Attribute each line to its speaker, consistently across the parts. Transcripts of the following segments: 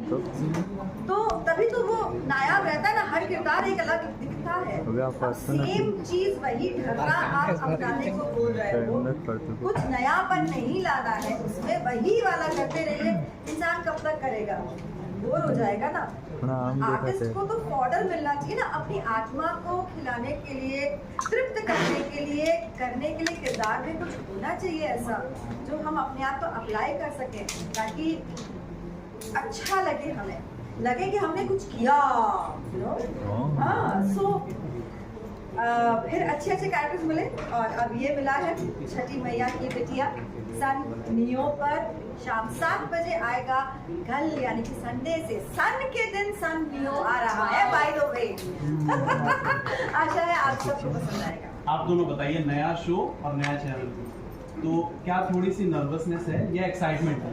Speaker 1: तो तभी तो वो नायाब रहता है ना, हर किरदार एक अलग दिखता है। सेम चीज वही ढर्रा आप अपनाने को बोल रहे हो, कुछ नयापन नहीं लाना है उसमें, वही वाला करते रहिए, इंसान कब तक करेगा, बोर हो जाएगा ना। आर्टिस्ट को तो फॉर्डर मिलना चाहिए ना, अपनी आत्मा को खिलाने के लिए, तृप्त करने के लिए किरदार में कुछ होना चाहिए ऐसा जो हम अपने आप को अप्लाई कर सकें, ताकि अच्छा लगे, हमें लगे कि हमने कुछ किया, हाँ। सो फिर अच्छे कैरेक्टर्स मिले, और अब ये मिला है छठी मैया की बिटिया। सन नियो पर शाम 7 बजे आएगा, कल यानी कि संडे से, सन के दिन सन नियो आ रहा है, बाय द वे। आशा है आप सबको पसंद आएगा।
Speaker 2: आप दोनों बताइए, नया शो और नया चैनल, तो क्या थोड़ी सी नर्वसनेस है या एक्साइटमेंट है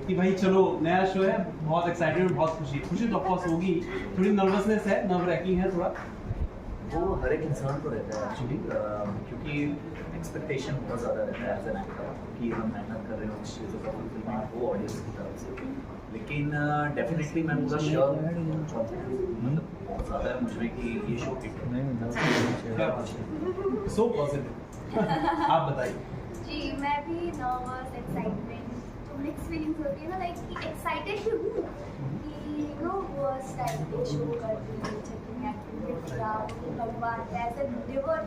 Speaker 2: कि भाई चलो नया शो है, बहुत एक्साइटेड, बहुत खुशी तो ऑफकोर्स होगी, थोड़ी नर्वसनेस है, नर्व रैकिंग है थोड़ा?
Speaker 3: वो हर एक इंसान को रहता है एक्चुअली, क्योंकि एक्सपेक्टेशन बहुत ज़्यादा रहता है एज एन एक्टर कि हम मेहनत कर रहे हो उस चीज़ों का फुलफिलमेंट हो ऑडियंस की तरफ से। लेकिन डेफिनेटली मैं पूरा श्योर मतलब बहुत ज़्यादा है मुझ में कि ये शो
Speaker 2: सो पॉजिटिव। आप बताइए।
Speaker 4: जी मैं भी नर्वस, एक्साइटमेंट, तो मिक्स फीलिंग्स होती है ना, लाइक एक्साइटेड भी हूँ कि यू नो वो टाइप के शो करती हूँ, भगवान ऐसे डिवर्ट,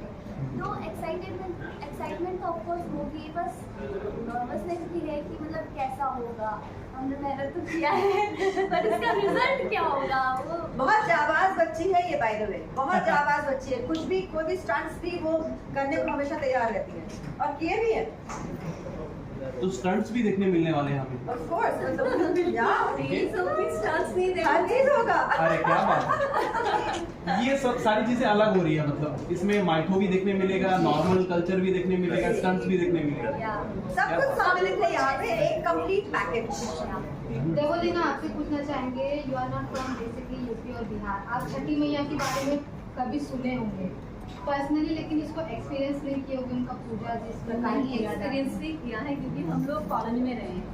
Speaker 4: तो एक्साइटमेंट तो ऑफकोर्स होगी, बस नर्वसनेस भी है कि मतलब कैसा होगा, हमने मेहनत तो किया है पर इसका रिजल्ट क्या होगा। वो
Speaker 1: बहुत जाबाज बच्ची है ये, बाय द वे, बहुत जाबाज बच्ची है, कुछ भी कोई भी स्टंट्स भी वो करने को हमेशा तैयार रहती है, और किए भी है।
Speaker 2: तो स्टंट्स भी देखने मिलने वाले हैं हमें?
Speaker 1: ऑफ कोर्स,
Speaker 4: स्टंट्स नहीं देखा,
Speaker 1: हर चीज होगा।
Speaker 2: अरे क्या बात, ये सब सारी चीजें अलग हो रही है, मतलब इसमें माइथो भी देखने मिलेगा, नॉर्मल कल्चर भी देखने मिलेगा, स्टंट्स भी देखने मिलेगा,
Speaker 1: सब कुछ सम्मिलित है यहाँ पे, एक कंप्लीट पैकेज।
Speaker 5: देवोलीना, आपसे पूछना चाहेंगे, you are not from basically UP और बिहार, आप छठी मैया के बारे में कभी सुने होंगे पर्सनली, लेकिन इसको एक्सपीरियंस नहीं किए होंगे, उनका पूजा जिस प्रकार की
Speaker 6: एक्सपीरियंस नहीं किया है, क्योंकि हम लोग कॉलोनी में रहे हैं।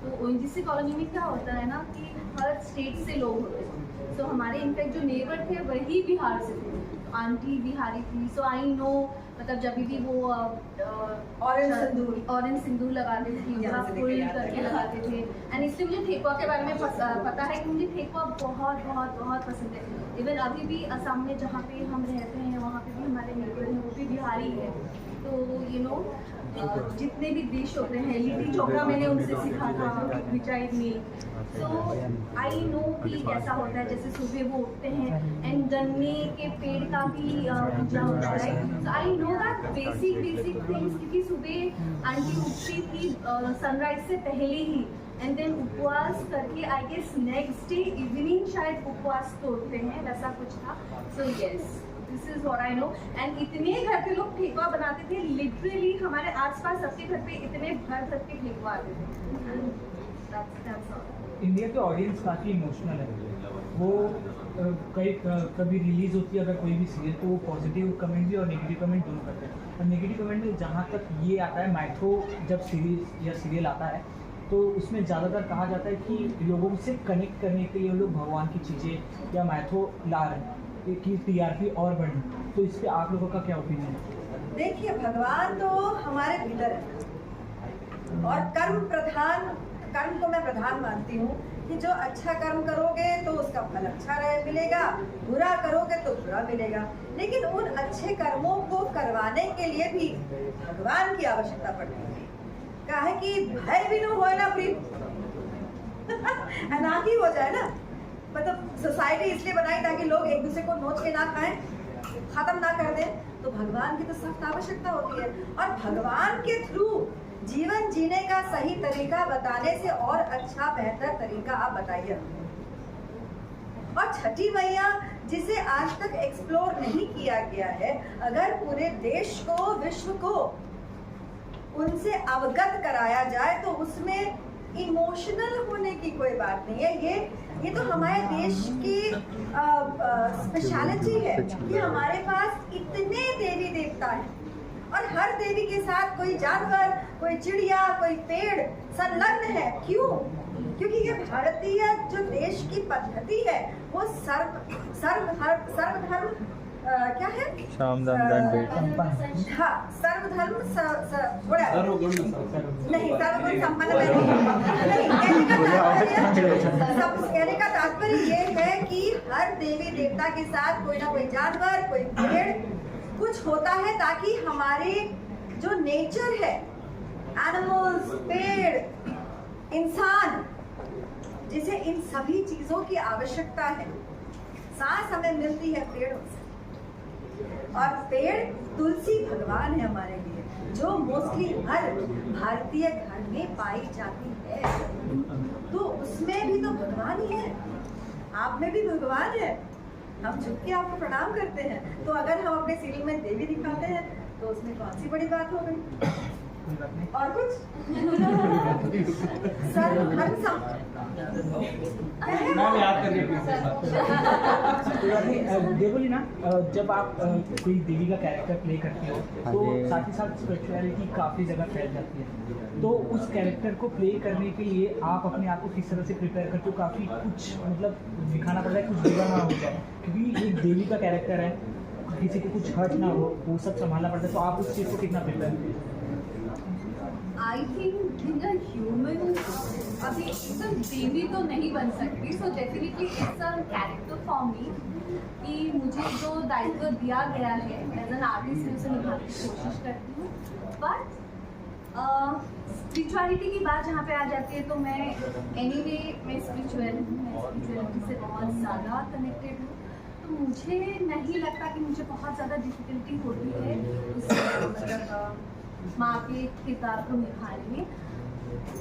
Speaker 6: तो ओएनजीसी कॉलोनी में क्या होता है ना कि हर स्टेट से लोग होते हैं, तो हमारे इनफैक्ट जो नेबर थे वही बिहार से थे, आंटी बिहारी थी, सो आई नो, मतलब जब भी वो ऑरेंज सिंदूर लगाते थे, फुल करके लगाते थे, एंड इसलिए मुझे ठेकुआ के बारे में पता है कि मुझे ठेकुआ बहुत बहुत बहुत पसंद है। इवन अभी भी असम में जहाँ पे हम रहते हैं वहाँ पे भी हमारे नेबर हैं, वो भी बिहारी है, तो यू नो जितने भी डिश होते हैं, लिट्टी चोखा मैंने उनसे सीखा था, विचाइड मील, तो आई नो कि कैसा होता है, जैसे सुबह वो उठते हैं एंड गन्ने के पेड़ का भी पूजा होता है, तो I know that basic things, क्योंकि सुबह आंटी उठती थी सनराइज से पहले ही, एंड देन उपवास करके I guess next day evening शायद उपवास तोड़ते हैं, वैसा कुछ था। So yes, this is what I know, and इतने घर के लोग ठेकुआ बनाते थे, लिटरली हमारे आसपास सबके घर पे इतने भर तक के ठेकुआ आते थे।
Speaker 7: इंडिया की ऑडियंस काफ़ी इमोशनल है, वो कभी रिलीज़ होती है अगर कोई भी सीरियल, तो वो पॉजिटिव कमेंट भी और नेगेटिव कमेंट दोनों करते हैं। और नेगेटिव कमेंट में जहाँ तक ये आता है, माइथो जब सीरीज या सीरियल आता है तो उसमें ज़्यादातर कहा जाता है कि लोगों से कनेक्ट करने के लिए लोग भगवान की चीज़ें या माइथो ला रहे हैं कि टीआरपी और बढ़े, तो इस पर आप लोगों का क्या ओपिनियन है?
Speaker 1: देखिए, भगवान तो हमारे भीतर है, और कर्म को मैं प्रधान मानती हूँ कि जो अच्छा कर्म करोगे तो उसका फल अच्छा मिलेगा, बुरा करोगे तो बुरा मिलेगा, लेकिन उन अच्छे कर्मों को करवाने के लिए भी भगवान की आवश्यकता पड़ती है। काहे कि भय भी न होए ना, पूरी अनाथी हो जाए ना, मतलब सोसाइटी इसलिए बनाई ताकि लोग एक दूसरे को नोच के ना खाएं, खत्म ना कर दें, तो भगवान की तो सख्त आवश्यकता होती है, और भगवान के थ्रू जीवन जीने का सही तरीका बताने से और अच्छा बेहतर तरीका आप बताइए। और छठी मैया जिसे आज तक एक्सप्लोर नहीं किया गया है, अगर पूरे देश को, विश्व को उनसे अवगत कराया जाए तो उसमें इमोशनल होने की कोई बात नहीं है। ये तो हमारे देश की स्पेशलिटी है कि हमारे पास इतने देवी देवता हैं, और हर देवी के साथ कोई जानवर, कोई चिड़िया, कोई पेड़ संलग्न है। क्यों? क्योंकि ये भारतीय जो देश की पद्धति है वो सर्वधर्म क्या है?
Speaker 8: सामदान दंड भेद।
Speaker 1: हाँ, सर्वधर्म
Speaker 2: सर्वगुण
Speaker 1: नहीं, सर्वगुण संपन्न नहीं, कहने का तात्पर्य ये है कि हर देवी देवता के साथ कोई ना कोई जानवर, कोई पेड़ कुछ होता है ताकि हमारे जो नेचर है, एनिमल्स, पेड़, इंसान, जिसे इन सभी चीजों की आवश्यकता है, सांस हमें मिलती है पेड़ों से। और पेड़ तुलसी भगवान है हमारे लिए, जो मोस्टली हर भारतीय घर में पाई जाती है। तो उसमें भी तो भगवान ही है, आप में भी भगवान है। हम झुक के आपको प्रणाम करते हैं, तो अगर हम अपने सीरियल में देवी दिखाते हैं तो उसमें कौन सी बड़ी बात हो गई? और कुछ
Speaker 2: मैम याद करिए
Speaker 7: देवली ना, जब आप कोई देवी का कैरेक्टर प्ले करते हो तो साथ ही साथ स्पिरिचुअलिटी काफ़ी जगह फैल जाती है। तो उस कैरेक्टर को प्ले करने के लिए आप अपने आप को किस तरह से प्रिपेयर करते हो? काफ़ी कुछ मतलब दिखाना पड़ता है, कुछ बुरा ना हो जाए, क्योंकि एक देवी का कैरेक्टर है, किसी को कुछ हर्ट ना हो, वो सब संभालना पड़ता है। तो आप उस चीज़ को कितना प्रिपेयर करते हो?
Speaker 6: I think being a human अभी एकदम देवी तो नहीं बन सकती, so definitely it's a character for me कि मुझे जो दायित्व दिया गया है एज एन आर्टिस्ट मैं उसे निभाने की कोशिश करती हूँ। बट स्पिरिचुअलिटी की बात जहाँ पे आ जाती है तो मैं एनीवे मैं स्पिरिचुअलिटी से बहुत ज़्यादा कनेक्टेड हूँ। तो मुझे नहीं लगता कि मुझे बहुत ज़्यादा डिफिकल्टी होती है उस मतलब माँ के किरदार को निभाने में।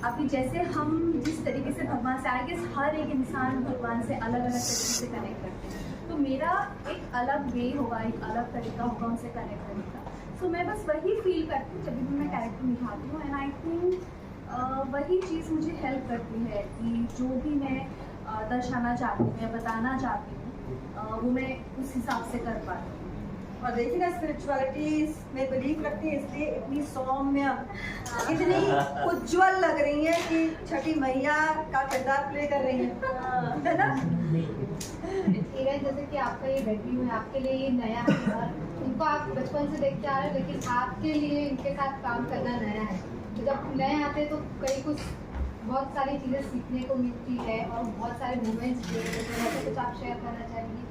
Speaker 6: अभी जैसे हम जिस तरीके से भगवान से, आई गेस हर एक इंसान भगवान से अलग अलग तरीके से कनेक्ट करते हैं, तो मेरा एक अलग वे होगा, एक अलग तरीका होगा उनसे कनेक्ट करने का। सो मैं बस वही फील करती हूँ जब भी मैं कैरेक्टर निभाती हूँ, एंड आई थिंक वही चीज़ मुझे हेल्प करती है कि जो भी मैं दर्शाना चाहती हूँ या बताना चाहती हूँ वो मैं उस हिसाब से कर पाती हूँ।
Speaker 1: और देखिए ना, स्पिरिचुअलिटी में बिलीव रखती है, इसलिए इतनी सौम्य, इतनी उज्जवल लग रही है कि छठी मैया का किरदार प्ले कर रही है ना?
Speaker 5: इवन जैसे कि आपका ये बेडरूम है, आपके लिए ये नया है और इनको आप बचपन से देखते आ रहे हो, लेकिन आपके लिए इनके साथ काम करना नया है। तो जब नए आते हैं तो कई कुछ बहुत सारी चीज़ें सीखने को मिलती है और बहुत सारे मोमेंट्स कुछ आप शेयर करना चाहेंगी?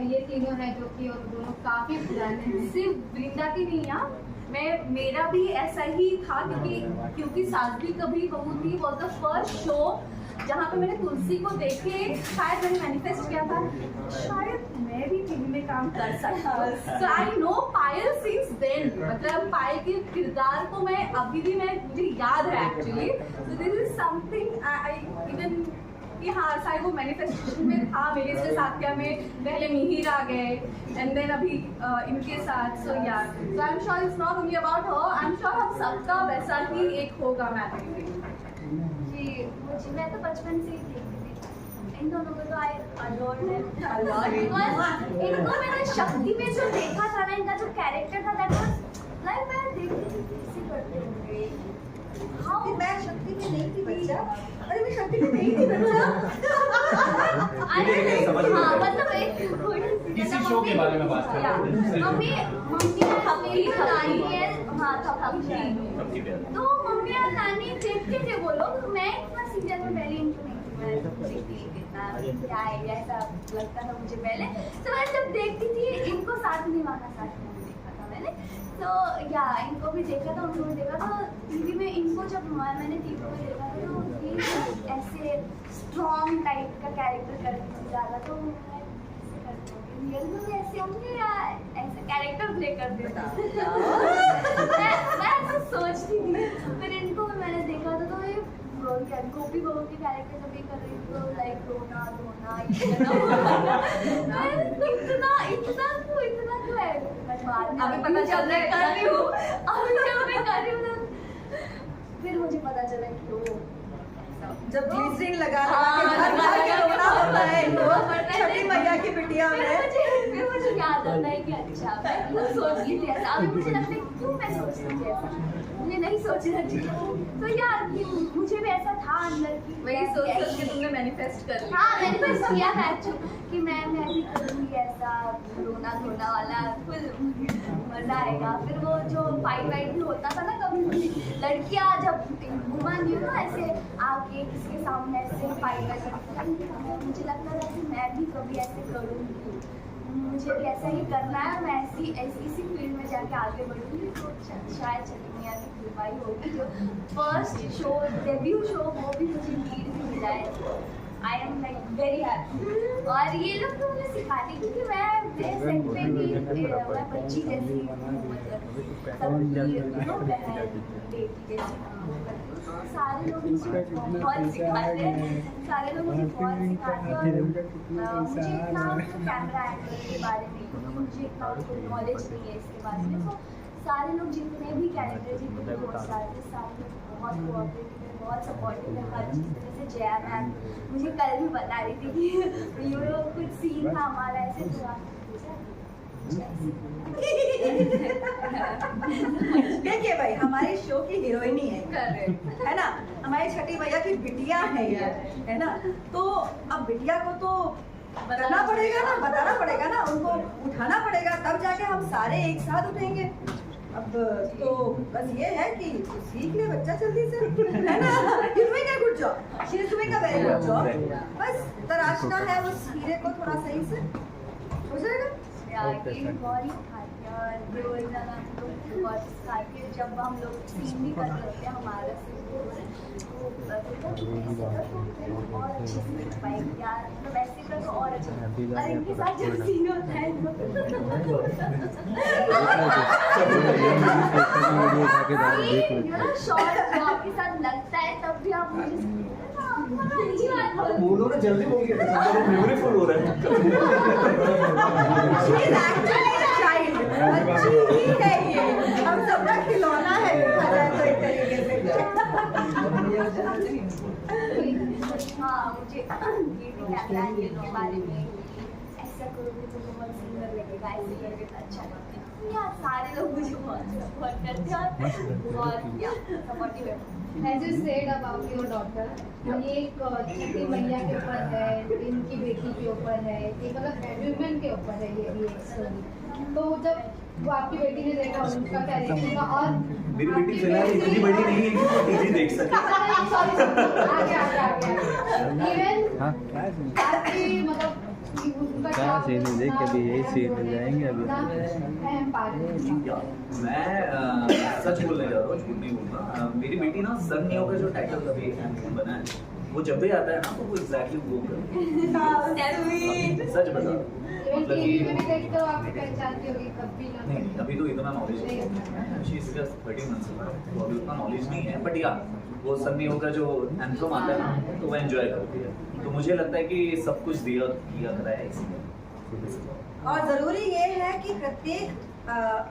Speaker 5: ये तीनों हैं जो कि और दोनों काफ़ी पुराने हैं।
Speaker 6: सिर्फ वृंदा की नहीं है, मेरा भी ऐसा ही था क्योंकि सास भी कभी बहू थी वॉज द फर्स्ट शो जहाँ पे मैंने तुलसी को देखे, शायद मैंने मैनिफेस्ट किया था शायद मैं भी टीवी में काम कर सकता हूँ। So I know Payal since then, मतलब पायल के किरदार को मैं अभी भी मुझे याद है actually. So this is something I even कि हाँ शायद वो मैनिफेस्टेशन में था मेरे इसके साथ क्या में पहले मिहिर आ गए एंड देन अभी इनके साथ। सो यार so I am sure it's not only about her, I am sure हम सबका वैसा ही एक होगा मैजिक।
Speaker 4: जी मैं तो बचपन से ही देखती थी इन दोनों को, तो I adore them a lot. इनको मैंने शक्ति में जो देखा था ना, इनका जो कैरेक्टर था दैट वाज लाइक मैं देखती थी कैसे करते होंगे।
Speaker 1: हाँ, मैं शक्ति में नहीं थी बच्चा, अरे मैं शक्ति में नहीं थी बच्चा।
Speaker 4: हाँ मतलब एक
Speaker 2: किसी शो के बारे में बात करते हैं।
Speaker 4: मम्मी हमें नानी है, हाँ थपकी, तो मम्मी और नानी देखते थे वो लोग। मैं इतना सीरियल में पहले इनको नहीं थी, मैं देखती कितना क्या है ऐसा लगता था मुझे पहले। तो मैं जब देखती थी इनको साथ में माना साथ में देखा था मैंने, तो या इनको भी देखा था उनको भी देखा था टीवी में। इनको जब मैंने टीवी में देखा था तो ये ऐसे स्ट्रॉन्ग टाइप का कैरेक्टर करती थी ज़्यादा, तो रियल में ऐसे होंगे या ऐसे कैरेक्टर प्ले कर देता। मैं ऐसा सोचती थी, फिर इनको मैंने देखा था तो ये गोपी बहू के कैरेक्टर जब भी कर रही थी तो लाइक रोना धोना इतना क्यों है।
Speaker 6: अभी पता चल रहा है कर रही हूँ,
Speaker 4: अभी जब मैं कर रही हूँ फिर मुझे पता चला कि वो
Speaker 1: जब ग्लिसरीन लगा के रोना होता है छठी मैया की बिटिया में,
Speaker 4: फिर मुझे याद याद होता है कि अच्छा मैं क्यों सोच रही थी ऐसा। अभी मुझे लगता है क्यों मैं सोच रही थी ऐसा, मुझे नहीं सोचना चाहिए। तो यार कि मुझे भी ऐसा था अंदर की
Speaker 6: वही सोच के तुमने मैनिफेस्ट कर लिया।
Speaker 4: हाँ मैनिफेस्ट किया था एक्चुअली कि मैं भी करूँगी ऐसा रोना धोना वाला, फुल मजा आएगा। फिर वो जो फाइट भी होता था ना, कभी लड़कियाँ जब वुमन यू नो ऐसे आके किसके सामने ऐसे फाइट मुझे लगता था कि मैं भी कभी ऐसे करूँगी, मुझे भी ऐसा ही करना है, मैं इसी फील्ड में जाके आगे बढ़ूँगी। तो शायद छठी मैया की कृपा ही होगी जो फर्स्ट शो डेब्यू शो वो भी मुझे लीड भी मिला है। I am like very happy. और ये लोग तो मुझे सिखाते क्योंकि मैं सेट पे भी मैं बच्ची जैसी मतलब बहन बेटी जैसी, सारे लोग मुझे बहुत सिखाते हैं, सारे लोग मुझे बहुत सिखाते हैं। और मुझे इतना कैमरा एंगल के बारे में मुझे इतना नॉलेज नहीं है इसके बारे में। तो सारे लोग जितने भी कैरेक्टर जितने भी सारे लोग बहुत कोऑपरेटिव है, बहुत सपोर्टिव है हर चीज़ में। जैसे जया मैम मुझे कल भी बता रही थी कि यू नो कुछ सीन था हमारा ऐसे हुआ।
Speaker 1: देखिए भाई, हमारे शो की हीरोइनी है ना, हमारी छठी मैया की बिटिया है ये, है ना। तो अब बिटिया को तो करना पड़ेगा ना, बताना पड़ेगा ना, उनको उठाना पड़ेगा, तब जाके हम सारे एक साथ उठेंगे। अब तो बस ये है कि सीख ले बच्चा जल्दी से, है ना। He's doing a good job. She is doing a very good job. बस तराशना है उस हीरे को थोड़ा सही से, हो जाएगा।
Speaker 4: जब हम लोग सीन भी कर सकते हैं हमारा और अच्छे से लिख पाएंगे यार, मतलब ऐसे कर तो और अच्छा। और इनके साथ जब सीन होता है शॉर्ट जो आपके साथ लगता है तब भी आप मुझे
Speaker 3: बोलो ना जल्दी बोल के मेमोरी फुल हो रहा है।
Speaker 1: She is actually a child. अच्छी ही है ये, हम सबका खिलौना है देखा जाए तो एक तरीके से।
Speaker 4: हाँ मुझे ये भी कहता है के बारे में ऐसा करोगे तो बहुत सुंदर लगेगा, ऐसे करोगे तो अच्छा लगेगा। यार सारे लोग मुझे बहुत सपोर्ट करते हैं और क्या सपोर्टिव है।
Speaker 5: As you said about your daughter, ये एक छठी मैया के ऊपर है, इनकी बेटी के ऊपर है, ये मतलब एडवर्टाइजमेंट के ऊपर है ये स्टोरी। तो जब वो आपकी बेटी ने देखा उनका क्या रिएक्शन था? और
Speaker 3: मेरी बेटी फिलहाल इतनी बड़ी नहीं है कि वो टीवी देख सके।
Speaker 5: इवन आपकी मतलब
Speaker 8: क्या सीन है, देख अभी यही सीन में जाएंगे अभी।
Speaker 3: मैं सच बोलने जा रहा हूँ, झूठ नहीं बोलूँगा। मेरी बेटी ना सन नियो का जो टाइटल अभी बना है वो जब भी आता है ना तो वो एग्जैक्टली वो सच बता रहा हूँ। मतलब नहीं अभी तो इतना नॉलेज नहीं है, शी इज जस्ट 13 months तो अभी उतना नॉलेज नहीं है। बट या वो सन नियो का जो एंथम आता है ना तो वो एंजॉय करती है। तो मुझे लगता है कि सब कुछ दिया किया करा है इसमें।
Speaker 1: और जरूरी ये है कि प्रत्येक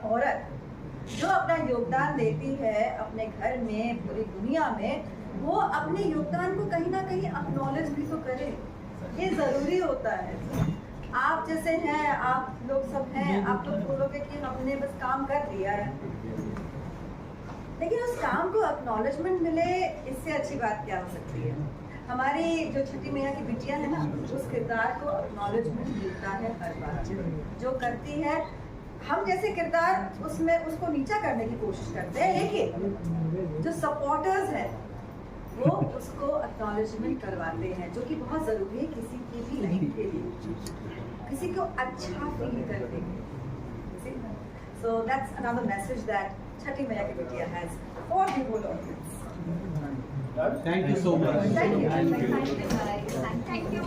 Speaker 1: औरत जो अपना योगदान देती है अपने घर में, पूरी दुनिया में, वो अपने योगदान को कहीं ना कहीं एक्नॉलेज भी तो करे। ये जरूरी होता है। आप जैसे हैं, आप लोग सब हैं, आप लोग बोलोगे कि हमने बस काम कर दिया है, लेकिन उस काम को एक्नॉलेजमेंट मिले, इससे अच्छी बात क्या हो सकती है। हमारी जो छठी मैया की बिटिया है ना, उस किरदार को एक्नॉलेजमेंट मिलता है हर बार जो करती है। हम जैसे किरदार उसमें उसको नीचा करने की कोशिश करते हैं, लेकिन जो सपोर्टर्स हैं वो उसको एक्नॉलेजमेंट करवाते हैं, जो कि बहुत ज़रूरी है किसी की भी लाइफ के लिए, किसी को अच्छा फील करने के लिए। So that's another message that Chhathi Maiya की बिटिया has for the whole audience.
Speaker 2: Thank you so much.
Speaker 4: Thank you.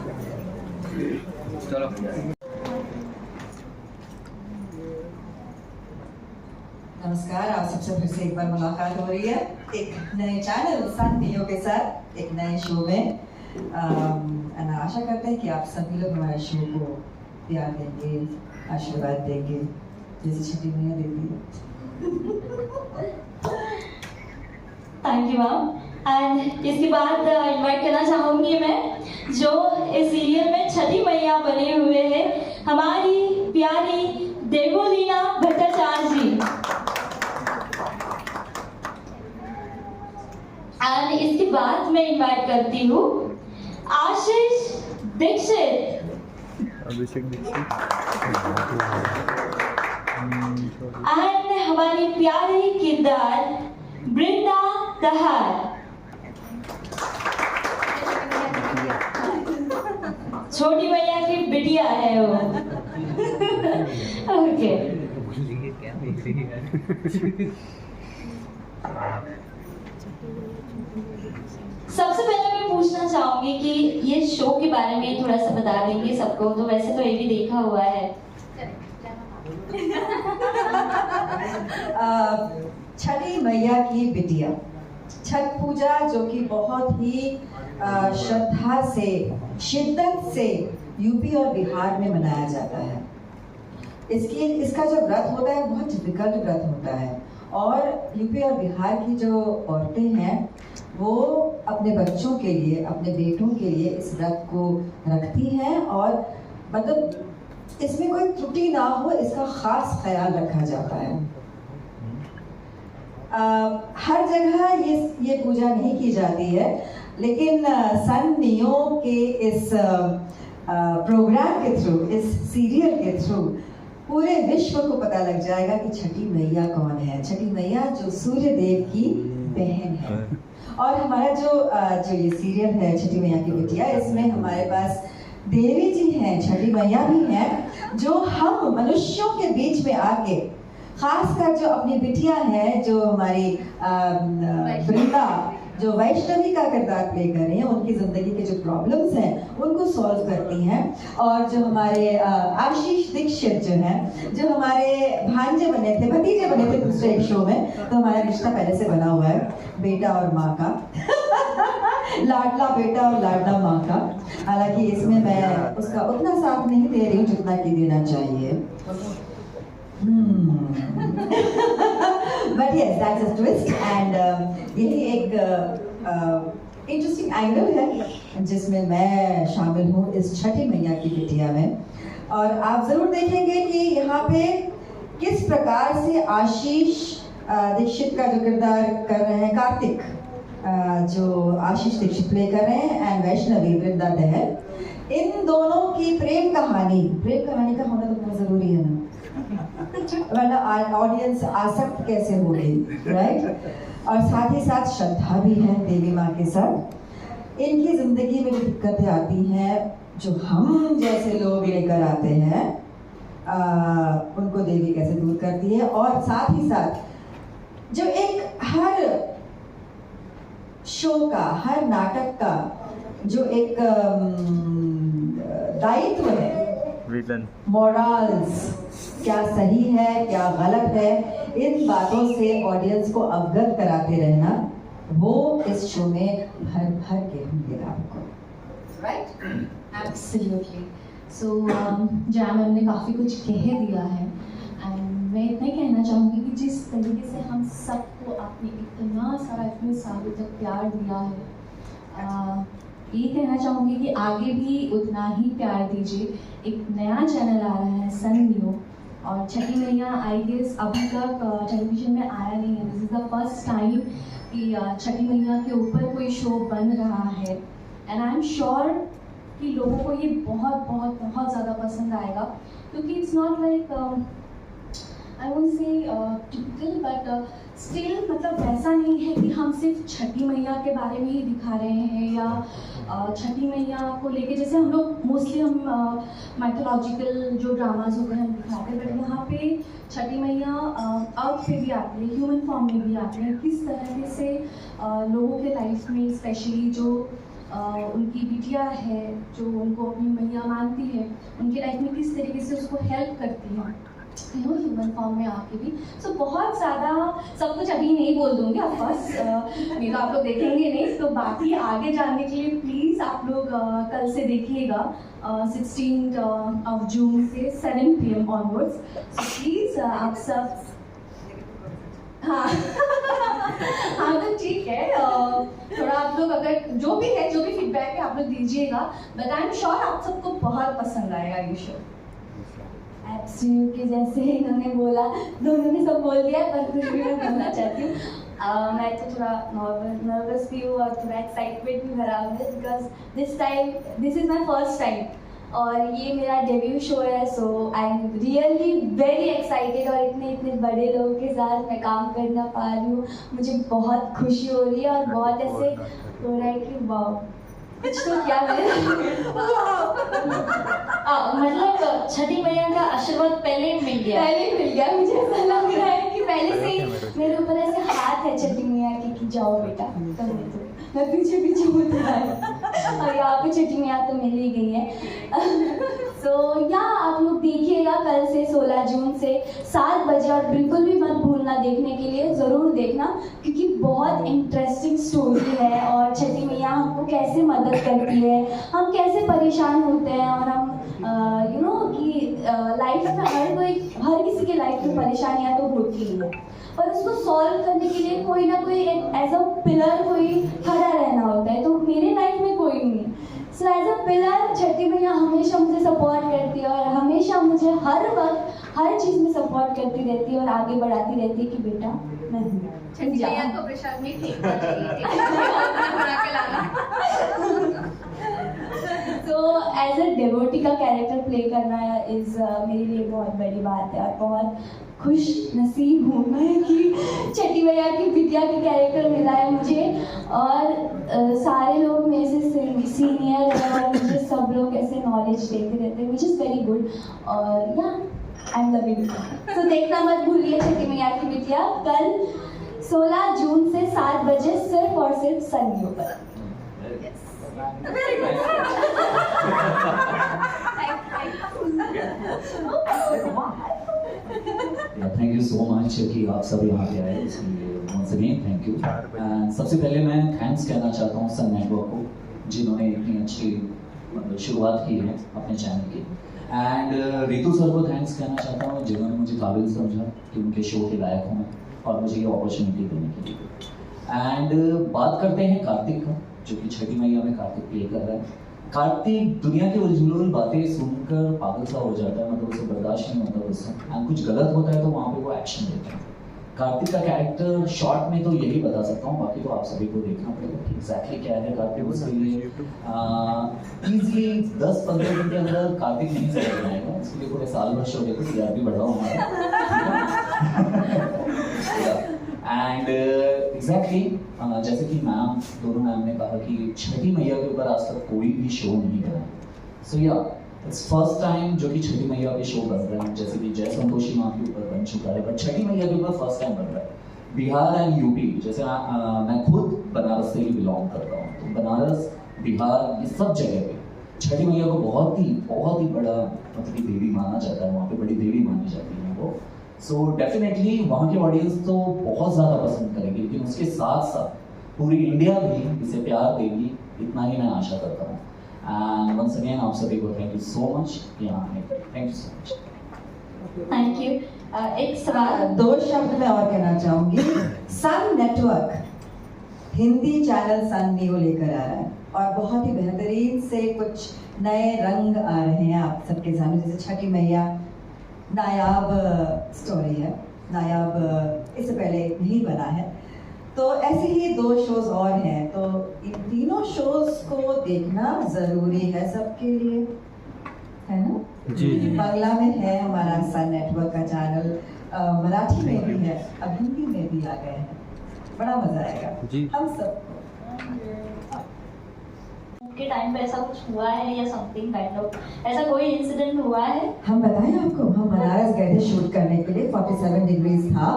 Speaker 8: चलो
Speaker 1: नमस्कार, आप सबसे फिर से एक बार मुलाकात हो रही है एक नए चैनल सन नियो के साथ, एक नए शो में। आशा करते हैं कि आप सभी लोग हमारे शो को प्यार देंगे, आशीर्वाद देंगे, जैसे छठी मैया देती है।
Speaker 9: Thank you ma'am. एंड इसके बाद इनवाइट करना चाहूँगी मैं, जो इस सीरियल में छठी मैया बने हुए हैं, हमारी प्यारी बाद मैं इनवाइट करती हूँ आशीष दीक्षित।
Speaker 8: अभिषेक दीक्षित
Speaker 9: एंड हमारी प्यारी किरदार वृंदा दहार। छोटी मैया की बिटिया है वो। ओके सबसे पहले मैं पूछना चाहूंगी कि ये शो के बारे में थोड़ा सा बता देंगे सबको, तो वैसे तो ये भी देखा हुआ है।
Speaker 1: छठी मैया की बिटिया, छठ पूजा जो कि बहुत ही श्रद्धा से, शिद्दत से यूपी और बिहार में मनाया जाता है। इसका जो व्रत होता है बहुत डिफिकल्ट व्रत होता है, और यूपी और बिहार की जो औरतें हैं वो अपने बच्चों के लिए, अपने बेटों के लिए इस व्रत को रखती हैं, और मतलब इसमें कोई त्रुटि ना हो इसका खास ख्याल रखा जाता है। हर जगह ये पूजा नहीं की जाती है, लेकिन सन नियो के इस प्रोग्राम के थ्रू, इस सीरियल के थ्रू पूरे विश्व को पता लग जाएगा कि छठी मैया कौन है। छठी मैया जो सूर्य देव की बहन है। और हमारा जो ये सीरियल है छठी मैया की बिटिया, इसमें हमारे पास देवी जी हैं, छठी मैया भी हैं, जो हम मनुष्यों के बीच में आके, खासकर जो अपनी बिटिया है, जो हमारी वृंदा, जो वैष्णवी का किरदार प्ले कर रही हैं, उनकी जिंदगी के जो प्रॉब्लम्स हैं उनको सॉल्व करती हैं। और जो हमारे आशीष दीक्षित जो हैं, जो हमारे भांजे बने थे, भतीजे बने थे दूसरे एक शो में, तो हमारा रिश्ता पहले से बना हुआ है बेटा और माँ का। लाडला बेटा और लाडला माँ का। हालांकि इसमें मैं उसका उतना साथ नहीं दे रही हूँ जितना कि देना चाहिए। But yes, that's a twist, and यही एक इंटरेस्टिंग एंगल है जिसमें मैं शामिल हूँ इस छठी मैया की बिटिया में। और आप जरूर देखेंगे कि यहाँ पे किस प्रकार से आशीष दीक्षित का जो किरदार कर रहे हैं, कार्तिक जो आशीष दीक्षित प्ले कर रहे हैं, एंड वैष्णवी वृंदा दहर, इन दोनों की प्रेम कहानी का होना तो बहुत जरूरी है ना, वरना ऑडियंस आसक्त कैसे होगी, राइट? और साथ ही साथ श्रद्धा भी है देवी माँ के साथ। इनकी जिंदगी में जो दिक्कतें आती हैं, जो हम जैसे लोग लेकर आते हैं, उनको देवी कैसे दूर करती है। और साथ ही साथ जो एक हर शो का, हर नाटक का जो एक दायित्व है, मोरल्स, क्या सही है क्या गलत है, इन बातों से ऑडियंस को अवगत कराते रहना, वो इस शो में भर भर के होंगे आपको, राइट?
Speaker 6: एब्सोल्युटली। सो जैम ने काफ़ी कुछ कह दिया है, एंड मैं इतना ही कहना चाहूँगी कि जिस तरीके से हम सबको आपने इतना सारा, इतने सालों तक प्यार दिया है, ये कहना चाहूँगी कि आगे भी उतना ही प्यार दीजिए। एक नया चैनल आ रहा है सन नियो, और छठी मैया आई गेस अभी तक टेलीविज़न में आया नहीं है। This is the first time कि छठी मैया के ऊपर कोई शो बन रहा है, एंड आई एम श्योर कि लोगों को ये बहुत बहुत बहुत ज़्यादा पसंद आएगा, क्योंकि it's not like I won't say typical, but still मतलब वैसा नहीं है कि हम सिर्फ छठी मैया के बारे में ही दिखा रहे हैं, या छठी मैया को लेके जैसे हम लोग मोस्टली हम माइथोलॉजिकल जो ड्रामाज होते हैं हम दिखाते हैं, बट यहाँ पे छठी मैया अर्थ पे भी आती है, ह्यूमन फॉर्म में भी आती है। किस तरह से लोगों के लाइफ में, स्पेशली जो उनकी बिटिया है, जो उनको अपनी मैया मानती है, उनकी लाइफ में किस तरीके से उसको हेल्प करती है, ह्यूमन फॉर्म में आके भी। सो बहुत ज़्यादा सब कुछ अभी नहीं बोल दूँगी, ऑफकोर्स नहीं तो आप लोग देखेंगे नहीं, तो बाकी आगे जानने के लिए प्लीज़ आप लोग कल से देखिएगा 16 जून से 7 PM ऑनवर्ड्स। सो प्लीज़ आप सब, हाँ हाँ तो ठीक है, थोड़ा आप लोग अगर जो भी फीडबैक है आप लोग दीजिएगा, बट आई एम श्योर आप सबको बहुत पसंद आएगा ये शो।
Speaker 9: एब्सोल्युटली, जैसे इन्होंने बोला, दोनों ने सब बोल दिया, पर कुछ भी मैं बोलना चाहती हूँ,
Speaker 4: मैं तो थोड़ा नर्वस भी हूँ और थोड़ा एक्साइटमेंट भी भरा हुआ है because this is my first time और ये मेरा डेब्यू शो है, so I am really very excited और इतने इतने बड़े लोगों के साथ मैं काम करना पा रही हूँ, मुझे बहुत खुशी हो रही है और बहुत ऐसे हो रहा है कि वाह कुछ तो क्या
Speaker 9: मतलब छठी मैया का आशीर्वाद पहले ही मिल गया।
Speaker 4: मुझे ऐसा लग रहा है कि पहले से ही मेरे ऊपर ऐसे हाथ है छठी मैया के कि जाओ बेटा करने दो, मैं पीछे पीछे होता है और यहाँ पे छठी मैया तो मिल ही गई है। सो या आप लोग देखिएगा कल से 16 जून से 7 बजे और बिल्कुल भी मत भूलना देखने के लिए, ज़रूर देखना क्योंकि बहुत इंटरेस्टिंग स्टोरी है और छठी मैया हमको कैसे मदद करती है, हम कैसे परेशान होते हैं और हम यू नो कि लाइफ में हर किसी के लाइफ में परेशानियाँ तो होती ही है और उसको सॉल्व करने के लिए कोई ना कोई एक एज अ पिलर कोई खड़ा रहना होता है, तो मेरे लाइफ में कोई नहीं है। सो एज अ पिलर छठी मैया हमेशा मुझे सपोर्ट करती है और हमेशा मुझे हर वक्त हर चीज़ में सपोर्ट करती रहती है और आगे बढ़ाती रहती है कि बेटा मैं
Speaker 6: छठी मैया को प्रसाद में फेंकना चाहिए।
Speaker 4: तो एज अ डेवोटी का कैरेक्टर प्ले करना इज़ मेरे लिए बहुत बड़ी बात है और बहुत खुश नसीब हूँ मैं कि छठी मैया की बिटिया के कैरेक्टर मिला है मुझे और सारे लोग मेरे से सीनियर हैं और मुझे सब लोग ऐसे नॉलेज देते रहते हैं विच इज़ वेरी गुड और या आई एम लविंग इट। तो देखना मत भूलिए छठी मैया की बिटिया कल 16 जून से 7 बजे सिर्फ और सिर्फ सन न्यू पर।
Speaker 3: थैंक यू सो मच कि आप सब यहाँ पे आए, इसलिए once again thank you. And सबसे पहले मैं थैंक्स कहना चाहता हूँ सन नेटवर्क को जिन्होंने इतनी अच्छी मतलब शुरुआत की है अपने चैनल की, एंड रितु सर को थैंक्स कहना चाहता हूँ जिन्होंने मुझे काबिल समझा कि उनके शो के लायक हूँ मैं और मुझे ये अपॉर्चुनिटी देने के लिए। एंड बात करते हैं कार्तिक का, जो कि छठी मैया में कार्तिक प्ले कर रहा है। कार्तिक दुनिया की ओरिजिनल बातें सुनकर पागल सा हो जाता है, मतलब उसे बर्दाश्त नहीं होता उससे, एंड कुछ गलत होता है तो वहाँ पे वो एक्शन लेता है। कार्तिक का कैरेक्टर शॉर्ट में तो यही बता सकता हूँ, बाकी तो आप सभी को देखना पड़ेगा कि एग्जैक्टली क्या है कार्तिक। उसके लिए ईजिली 10-15 दिन के अंदर कार्तिक नहीं समझ में आएगा, इसके लिए पूरे साल भर शो देखो, टीआरपी बढ़ाओ हमारा। एंड एग्जैक्टली जैसे कि दोनों मैम ने कहा कि छठी मैया के ऊपर आज तक कोई भी शो नहीं बना, सो या इट्स फर्स्ट टाइम जो कि छठी मैया पे शो बन रहे हैं, जैसे कि जय संतोषी माँ के ऊपर बन चुका है, बट छठी मैया के ऊपर फर्स्ट टाइम बन रहा है। बिहार एंड यूपी, जैसे मैं खुद बनारस से ही बिलोंग करता हूँ, तो बनारस बिहार ये सब जगह पे छठी मैया को बहुत ही बड़ा मतलब कि देवी माना जाता है, वहाँ पे बड़ी देवी मानी जाती है वो। सो डेफिनेटली वहाँ की ऑडियंस तो बहुत ज़्यादा पसंद करेगी, लेकिन उसके साथ साथ पूरी इंडिया भी इसे प्यार देगी, इतना ही मैं आशा करता हूँ। एंड वंस अगेन आप सभी को थैंक यू सो मच यहाँ आने के लिए, thank you so much.
Speaker 9: Thank you. एक सवाल
Speaker 1: 2 शब्द मैं और कहना चाहूँगी। सन नेटवर्क हिंदी चैनल सन न्यू लेकर आ रहा है और बहुत ही बेहतरीन से कुछ नए रंग आ रहे हैं आप सबके सामने, जैसे छठी मैया नायाब स्टोरी है, नायाब इससे पहले नहीं बना है, तो ऐसे ही 2 शोज और हैं, तो इन तीनों शोज को देखना ज़रूरी है सबके लिए, है ना
Speaker 8: जी जी।
Speaker 1: बांग्ला में है हमारा सन नेटवर्क का चैनल, मराठी में भी है, अब हिंदी में भी आ गए हैं, बड़ा मजा आएगा
Speaker 8: जी।
Speaker 1: हम सबको।
Speaker 9: के टाइम पे ऐसा कुछ हुआ है या समथिंग काइंड ऑफ ऐसा कोई इंसिडेंट हुआ है?
Speaker 1: हम बताएं आपको, हम बनारस गए थे शूट करने के लिए, 47 डिग्रीज था,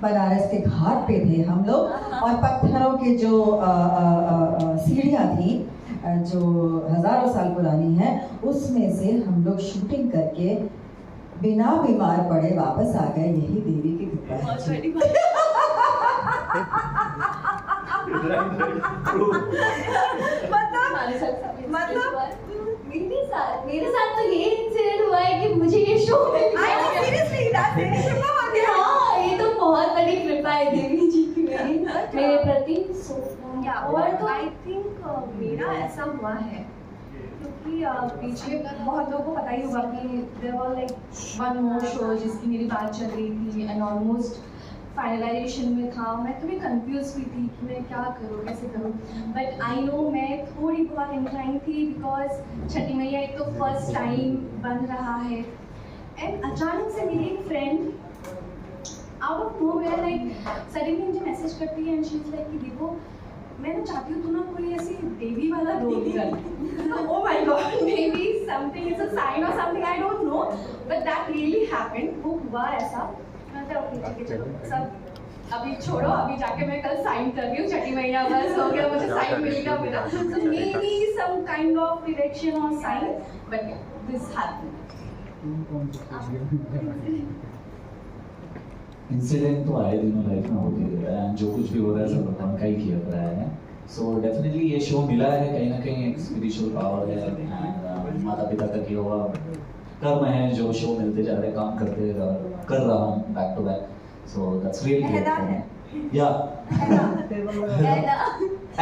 Speaker 1: बनारस के घाट पे थे हम लोग और पत्थरों के जो सीढ़ियाँ थी जो हजारों साल पुरानी है, उसमें से हम लोग शूटिंग करके बिना बीमार पड़े वापस आ गए। यही देवी की कृपा है।
Speaker 4: मतलब मेरे साथ तो ये इंसिडेंट हुआ है कि मुझे ये शो मिल गया। हाँ, ये तो बहुत बड़ी कृपा है देवी जी की मेरे प्रति।
Speaker 6: और तो आई थिंक मेरा ऐसा हुआ है क्योंकि पीछे बहुत लोगों को पता ही होगा कि there was like 1 more show जिसकी मेरी बात चल रही थी एंड ऑलमोस्ट फाइनलाइजेशन में था, मैं थोड़ी कंफ्यूज भी थी कि मैं क्या करूँ कैसे करूँ, बट आई नो मैं थोड़ी बहुत इंक्लाइन थी बिकॉज छठी मैया एक तो फर्स्ट टाइम बन रहा है। एंड अचानक से मेरी एक friend out of nowhere like suddenly मुझे मैसेज करती है एंड शी इज लाइक कि देखो मैं ना चाहती हूँ तू ना कोई ऐसी देवी वाला रोल कर। Oh my god, maybe something is a sign और something, I don't know, but that really happened, वो हुआ ऐसा। मैं तो ओके ठीक है चलो सब अभी छोड़ो, अभी जाके मैं कल साइन कर रही हूँ, छठी मैया बस हो गया, मुझे साइन मिल गया मेरा। So maybe some kind of direction और sign, but this happened.
Speaker 3: Incident तो आए दिनों लाइफ में होते रहता है, जो कुछ भी हो रहा है सब भगवान का ही किया रहा है। सो डेफिनेटली ये शो मिला है कहीं ना कहीं एक स्पिरिचुअल पावर है, एंड माता पिता का किया हुआ कर्म है जो शो मिलते जा रहे हैं, काम कर रहा हूँ back to back, so that's really great. या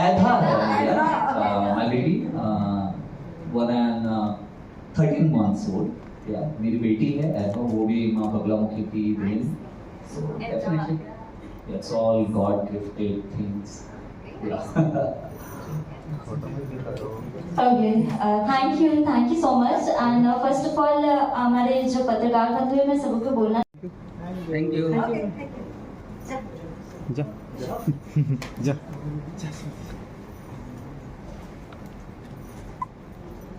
Speaker 3: ऐधा है my baby 1 and 13 months old, या मेरी बेटी है ऐधा, वो भी माँ बगलामुखी की then. So definitely, it's all God-gifted things. Yeah.
Speaker 9: Okay, thank you so much. And first of all, हमारे जो पत्रकार बंधु हैं, मैं सबको बोलना
Speaker 8: thank you.
Speaker 1: Okay, thank you.
Speaker 8: जा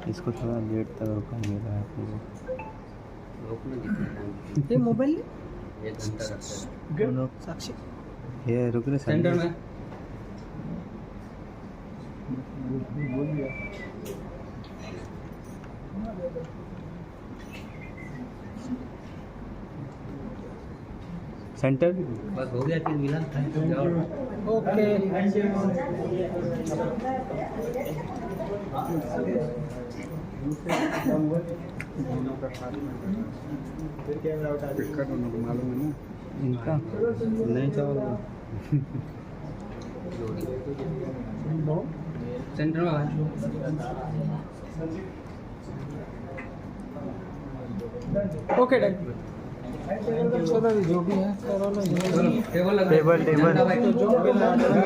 Speaker 8: इसको थोड़ा लेट तक रुका मेरा
Speaker 7: ये मोबाइल
Speaker 8: साक्षी ये रुक रहे सेंटर में सेंटर
Speaker 7: बस हो गया 3 मिला। ओके
Speaker 8: मालूम है ना इनका नहीं चावल सेंटर में
Speaker 7: ओके डन। जो भी है
Speaker 8: टेबल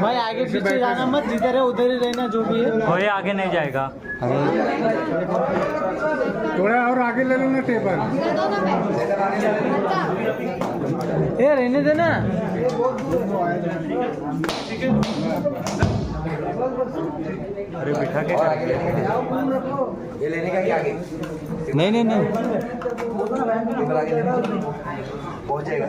Speaker 7: भाई आगे पीछे जाना मत, जिधर है उधर ही रहना, जो भी है
Speaker 8: कोई आगे नहीं जाएगा।
Speaker 10: थोड़ा और आगे ले लो ना टेबल।
Speaker 7: ये रहने देना।
Speaker 8: अरे बिठा के
Speaker 10: ये लेने का क्या आगे?
Speaker 8: नहीं
Speaker 10: पहुंचेगा।